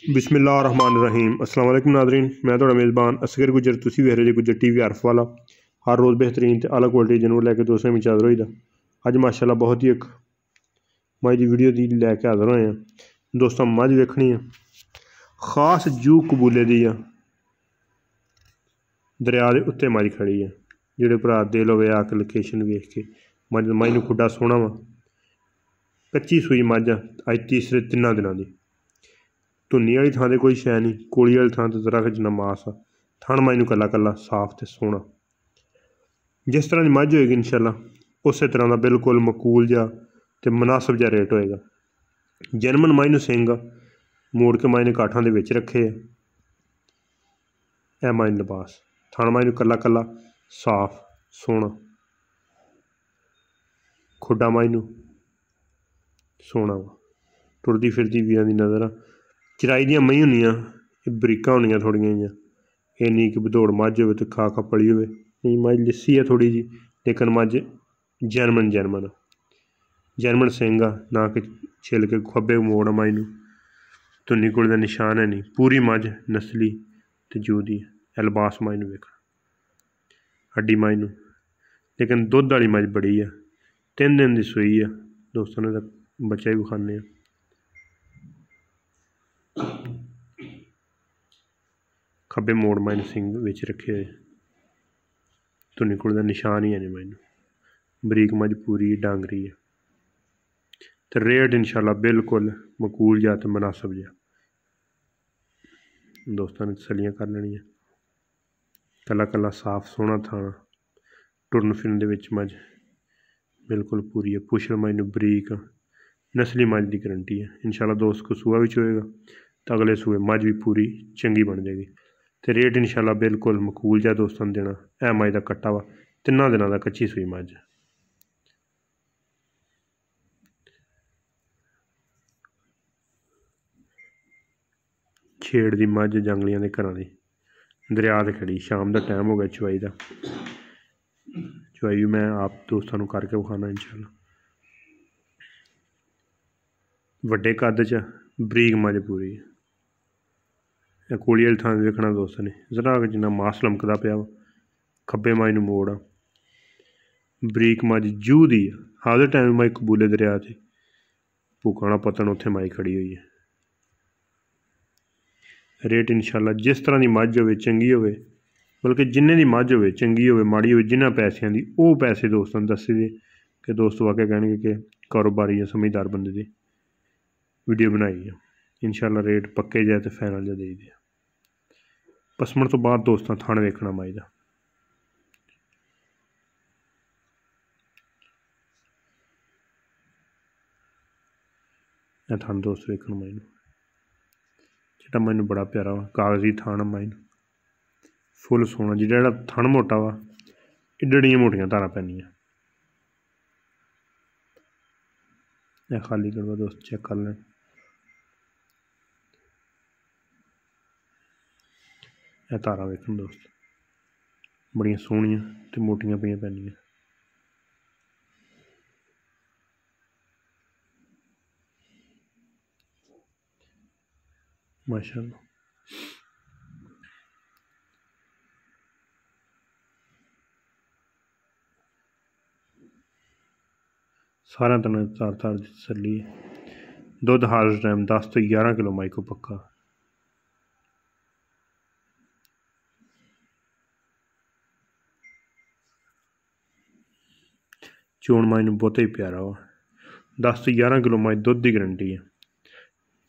बिस्मिल्लाहिर्रहमानिर्रहीम। अस्सलाम वालेकुम नाज़रीन, मैं थोड़ा मेज़बान असगर गुजर, तुसी वेख रहे गुजर TV हरफ वाला। हर रोज़ बेहतरीन ते आला क्वालिटी जनूर लैके दोस्तों में हाज़र होईदा। अज माशाल्लाह बहुत ही एक मझ की वीडियो दी लैके हाज़र होए हैं दोस्तों। मझ वेखनी है खास जू कबूले दी आ, दरिया के उत्ते मझ खड़ी है। जेड़े भरा दिल होवे आके लोकेशन वेख के मझ नूं खुड्डा सोहना वा, कच्ची सूई मझ आ, अज तीसरे 3 दिनों की। धुन्नी वाली थां ते कोई शै नहीं, कोली वाली थां ते दरख्त जिन्ना मास आ। थण मझ नूं कल्ला कल्ला साफ ते सोहना। जिस तरह की मझ होएगी इंशाअल्लाह उस तरह का बिल्कुल मकूल जा ते मुनासिब जा रेट होएगा। जनमन मझ नूं सिंग मोड़ के मझ ने काठां दे विच रखे है। ए मझ लिबास थण मझ नूं कल्ला कल्ला साफ सोहना, खुड्डा मझ नूं सोहना वा। टुरदी फिरदी वीरां दी नज़र आ। चराई दियां मई होंदियां बरीकां होंदियां थोड़ियां जिहियां, एह् नहीं कि बदौड़ मझ होवे ते खा पली होवे। नहीं, मझ लिस्सी है थोड़ी जी, लेकिन मझ जैनमन सिंग आ, ना कि छिलके खब्बे मोड़ मझ नूं। धुन्नी कुड़ी दा निशान है नहीं, पूरी मझ नस्ली ते जू दी है। लिबास मझ नूं वेखो, हड्डी मझ नूं, लेकिन दुद्ध वाली मझ बड़ी है। 3 दिन की सूई है दोस्तों ने, बच्चा भी विखाने। खब्बे मोड़ मझ सिंग विच रखे हुए, धुन्नी कुड़ी दा निशान ही है नहीं मझ नूं। बरीक मझ पूरी डांगरी है ते रेट इंशाअल्लाह बिल्कुल मकूल जा ते मुनासिब जा। दोस्तों ने तसलियां कर लैनियां। कल्ला कल्ला साफ सोहना थां, टुरन फिरन दे विच मझ बिल्कुल पूरी है। पुछल मझ नूं बरीक नस्ली मझ की गारंटी है। इंशाअल्लाह दोस्त को सूआ भी चोएगा तो अगले सूए मझ भी पूरी चंगी बन जाएगी। तो रेट इंशाअल्लाह बिल्कुल मकूल जा दोस्तों ने देना। ऐ मझ का कट्टा वा, 3 दिनों का कच्ची सूई मझ। छेड़ दी मझ जंगलियां दे घरां दी, दरिया ते खड़ी। शाम का टाइम हो गया चवाई का, चवाई भी मैं आप दोस्तों को करके विखाना इंशाअल्लाह। वड्डे कद च बरीक मझ पूरी है। कोली वाली थां वेखना दोस्तों ने, जरा जिन्ना मास लमकदा पिया वा। खब्बे मझ नूं मोड़ आ, बरीक मझ जू दी आ। हर टाइम मझ कबूले दरिया से भूखाना पतन उत्थे मझ खड़ी हुई है। रेट इंशाअल्लाह जिस तरह की मझ होवे चंगी होवे, बल्कि जिन्ने की मझ होवे चंगी होवे माड़ी होवे, जिन्हां पैसों की वो पैसे दोस्तों ने दस्से दे कि दोस्त वाकई कहणगे कि कारोबारी या समझदार बंदे दी वीडियो बनाई है। इंशाअल्लाह रेट पक्के जाए तो फाइनल जा देई दे। पसमण तो बाद दोस्तों थण वेखना मझ दा। थण दोस्त वेखण मझ नूं, चिट्टा मझ नूं बड़ा प्यारा वा। कागजी थान मझ नूं फुल सोहना। जेह्ड़ा थण मोटा वा, एड्डियां मोटियां धारां पैंदियां। यह खाली करवा दोस्त चेक कर लें। यह धारां वेखन दोस्त, बड़ियां सोहनियां ते मोटियां पियां पैंदियां। माशाअल्लाह। सारा तरह तार की तसल्ली है। दुध हर टाइम 10 तो 11 किलो मझ को पक्का। चोण मझ नूं बहुता ही प्यारा वा। 10 तो 11 किलो मझ दुध की गारंटी है।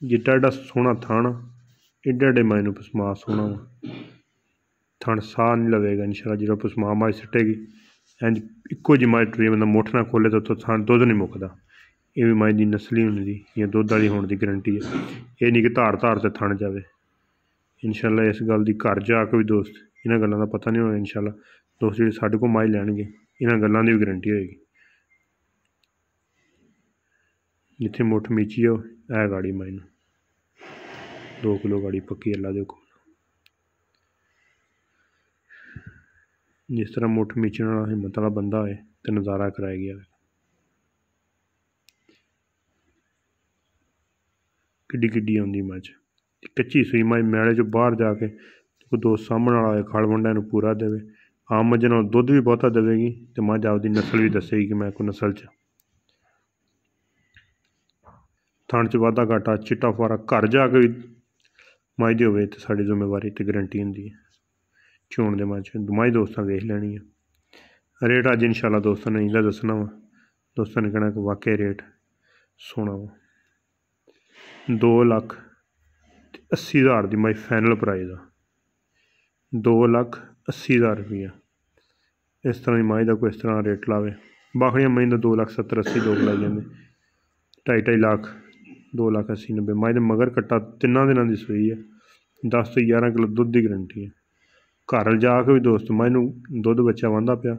जिड्डा एड्डा सोहना थण, एड्डे एड्डे मझ नूं पसमा सोहना वा। थण साह नहीं लवेगा इंशाअल्लाह। जो पसमा मझ सिट्टेगी इंज इक्को जी मझ टुरी बंदा मुठ ना खोले तो थण दुध नहीं मुकदा। ये भी मझ की नस्ली होने की या दुध वाली होने की गारंटी है। ये नहीं कि धार से थण जाए। इंशाअल्लाह इस गल की घर जाके भी दोस्त इन्हां गल्लां दा पता नहीं होना। इंशाअल्लाह दोस्त जिहड़े साडे कोल मझ लैणगे इन्हां गल्लां की भी गारंटी होएगी। जिथे मुठ मीची हो ऐ गाड़ी मझ नूं 2 किलो गाड़ी पक्की अल्लाह दे हुकम। जिस तरह मुठ मीचण वाला हिम्मत वाला बंदा होए तो नज़ारा कराया गया। किड्डी किड्डी आउंदी मझ। ਕੱਚੀ ਸੂਈ ਮੱਝ ਮੈਲੇ 'ਚੋਂ ਬਾਹਰ ਜਾ ਕੇ ਕੋਈ ਦੋਸਤ ਸਾਂਭਣ ਵਾਲਾ ਹੋਏ ਖਲ ਵੰਡਿਆਂ ਨੂੰ ਪੂਰਾ ਦੇਵੇ। ਆਮ ਮੱਝ ਨਾਲ ਦੁੱਧ ਵੀ ਬਹੁਤਾ ਦੇਵੇਗੀ ਅਤੇ ਮੱਝ ਆਪਦੀ ਨਸਲ ਵੀ ਦੱਸੇਗੀ ਕਿ ਮੈਂ ਕੋਈ ਨਸਲ 'ਚ। ਥਣ 'ਚ ਵਾਧਾ ਘਾਟਾ ਚਿੱਟਾ ਫੁਆਰਾ ਘਰ ਜਾ ਕੇ ਵੀ ਮੱਝ ਦੀ ਹੋਵੇ ਤਾਂ ਸਾਡੀ ਜ਼ਿੰਮੇਵਾਰੀ ਅਤੇ ਗਰੰਟੀ ਹੁੰਦੀ ਹੈ ਚੋਣ ਦੇ ਮੱਝ। ਮੱਝ ਦੋਸਤਾਂ ਵੇਖ ਲੈਣੀ ਹੈ। ਰੇਟ ਅੱਜ ਇਨਸ਼ਾਅੱਲਾ ਦੋਸਤਾਂ ਨੇ ਇਹਦਾ ਦੱਸਣਾ ਵਾ। ਦੋਸਤਾਂ ਨੇ ਕਹਿਣਾ ਕਿ ਵਾਕਿਆ ਰੇਟ ਸੋਹਣਾ ਵਾ। 2,80,000 ਦੀ ਮੱਝ ਫਾਈਨਲ ਪ੍ਰਾਈਜ਼ ਆ। 2,80,000 ਰੁਪਈਆ। ਇਸ ਤਰ੍ਹਾਂ ਦੀ ਮੱਝ ਦਾ ਕੋਈ ਇਸ ਤਰ੍ਹਾਂ ਰੇਟ ਲਾਵੇ। ਬਾਕੀਆਂ ਮੱਝ ਦਾ 2,70,80,000 ਲੋਕ ਲਾਈ ਜਾਂਦੇ। 2.5 ਲੱਖ 2,80,90,000 ਮੱਝ ਦੇ ਮਗਰ ਕੱਟਾ 3 ਦਿਨਾਂ ਦੀ ਸੂਈ ਹੈ। 10 ਤੋਂ 11 ਕਿਲੋ ਦੁੱਧ ਦੀ ਗਰੰਟੀ ਹੈ। ਘਰ ਲਿਜਾ ਕੇ ਵੀ ਦੋਸਤ ਮੱਝ ਨੂੰ ਦੁੱਧ ਬੱਚਾ ਵਾਂਦਾ ਪਿਆ,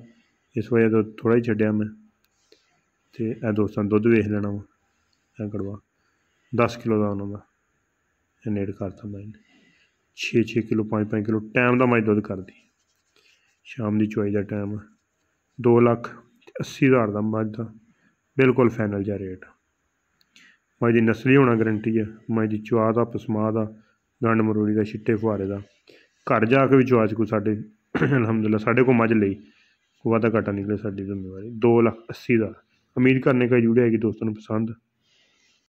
ਇਸ ਵਜ੍ਹਾ ਤੋਂ ਥੋੜ੍ਹਾ ਹੀ ਛੱਡਿਆ ਮੈਂ। ਅਤੇ ਇਹ ਦੋਸਤਾਂ ਦੁੱਧ ਵੇਖ ਲੈਣਾ ਵਾ। ਇਹ ਕੜਵਾ 10 ਕਿਲੋ ਦਾ ਉਹਨਾਂ ਦਾ ਇਹ ਨੇੜ ਕਰਤਾ ਮੱਝ ਨੇ। 6 ਕਿਲੋ 5 ਕਿਲੋ ਟਾਈਮ ਦਾ ਮੱਝ ਦੁੱਧ ਕਰਦੀ। ਸ਼ਾਮ ਦੀ ਚੁਆਈ ਦਾ ਟਾਈਮ 2,80,000 ਦਾ ਮੱਝ ਦਾ ਬਿਲਕੁਲ ਫਾਈਨਲ ਜਿਹਾ ਰੇਟ। ਮੱਝ ਦੀ ਨਸਲੀ ਹੋਣਾ ਗਰੰਟੀ ਹੈ। ਮੱਝ ਦੀ ਚੁਆ ਦਾ ਪਸਮਾ ਦਾ ਗੰਢ ਮਰੋੜੀ ਦਾ ਛਿੱਟੇ ਫੁਹਾਰੇ ਦਾ ਘਰ ਜਾ ਕੇ ਵੀ ਚੁਆ 'ਚ ਕੋਈ ਸਾਡੇ ਅਲਹਮਦੁਲਿਲਾ ਸਾਡੇ ਕੋਲ ਮੱਝ ਲਈ ਕੋਈ ਵਾਧਾ ਘਾਟਾ ਨਿਕਲੇ ਸਾਡੀ ਜ਼ਿੰਮੇਵਾਰੀ। 2,80,000 ਉਮੀਦ ਕਰਨੇ ਕਾ ਜੁੜਿਆ ਹੈ ਕਿ ਦੋਸਤਾਂ ਨੂੰ ਪਸੰਦ